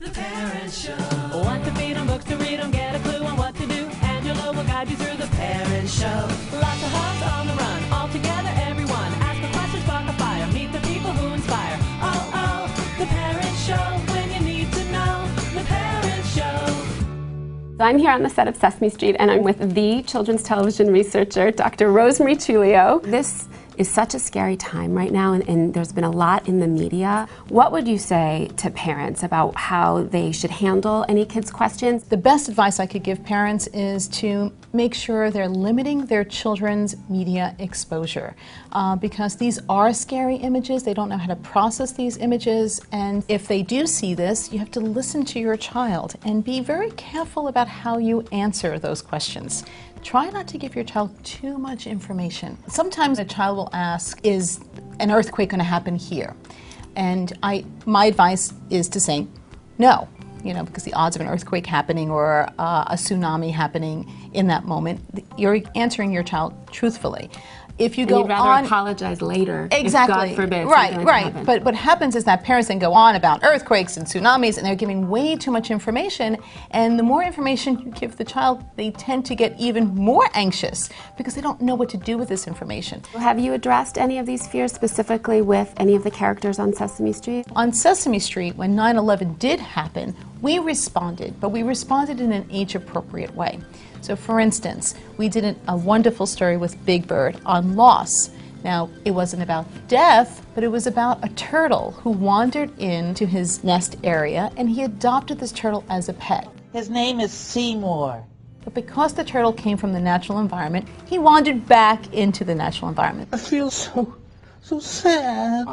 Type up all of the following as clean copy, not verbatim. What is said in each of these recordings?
The Parent Show. Want to feed 'em, books to read 'em, get a clue on what to do. Angela will guide you through The Parent Show. Lots of hubs on the run, all together, everyone. Ask the questions, spark a fire, meet the people who inspire. Oh, oh, The Parent Show, when you need to know. The Parent Show. So I'm here on the set of Sesame Street, and I'm with the children's television researcher, Dr. Rosemarie Truglio. This is such a scary time right now, and there's been a lot in the media. What would you say to parents about how they should handle any kids' questions? The best advice I could give parents is to make sure they're limiting their children's media exposure because these are scary images. They don't know how to process these images, and if they do see this, you have to listen to your child and be very careful about how you answer those questions. Try not to give your child too much information. Sometimes a child will ask, is an earthquake going to happen here? And my advice is to say no, because the odds of an earthquake happening or a tsunami happening in that moment, you're answering your child truthfully. If you go you'd rather on, apologize later. exactly. If God forbid. Right. But what happens is that parents then go on about earthquakes and tsunamis, and they're giving way too much information. And the more information you give the child, they tend to get even more anxious because they don't know what to do with this information. Have you addressed any of these fears specifically with any of the characters on Sesame Street? On Sesame Street, when 9/11 did happen, we responded, but we responded in an age-appropriate way. So for instance, we did a wonderful story with Big Bird on loss. Now, it wasn't about death, but it was about a turtle who wandered into his nest area, and he adopted this turtle as a pet. His name is Seymour. But because the turtle came from the natural environment, he wandered back into the natural environment. I feel so sad.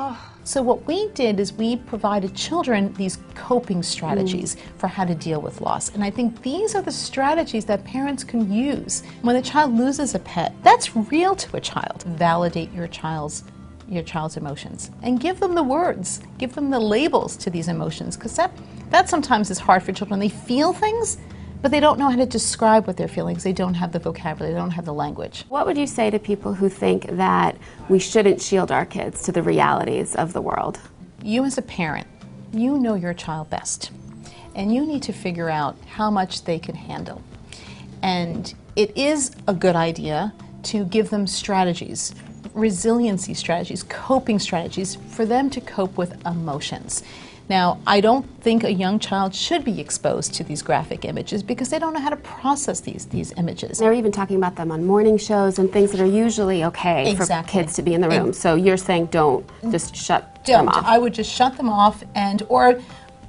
So what we did is we provided children these coping strategies for how to deal with loss. And I think these are the strategies that parents can use. When a child loses a pet, that's real to a child. Validate your child's emotions and give them the words, give them the labels to these emotions, because that sometimes is hard for children. They feel things, but they don't know how to describe what they're feeling. They don't have the vocabulary, they don't have the language. What would you say to people who think that we shouldn't shield our kids to the realities of the world? You as a parent, you know your child best, and you need to figure out how much they can handle. And it is a good idea to give them strategies, resiliency strategies, coping strategies for them to cope with emotions. Now, I don't think a young child should be exposed to these graphic images because they don't know how to process these images. They're even talking about them on morning shows and things that are usually okay for kids to be in the room. So you're saying don't, just shut them off. I would just shut them off, or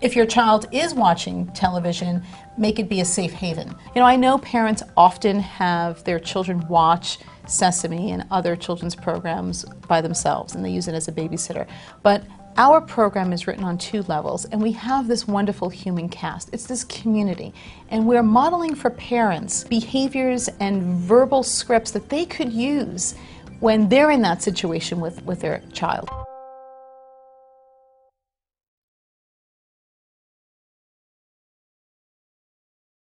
if your child is watching television, make it be a safe haven. I know parents often have their children watch Sesame and other children's programs by themselves, and they use it as a babysitter. But our program is written on 2 levels, and we have this wonderful human cast. It's this community, and we're modeling for parents behaviors and verbal scripts that they could use when they're in that situation with their child.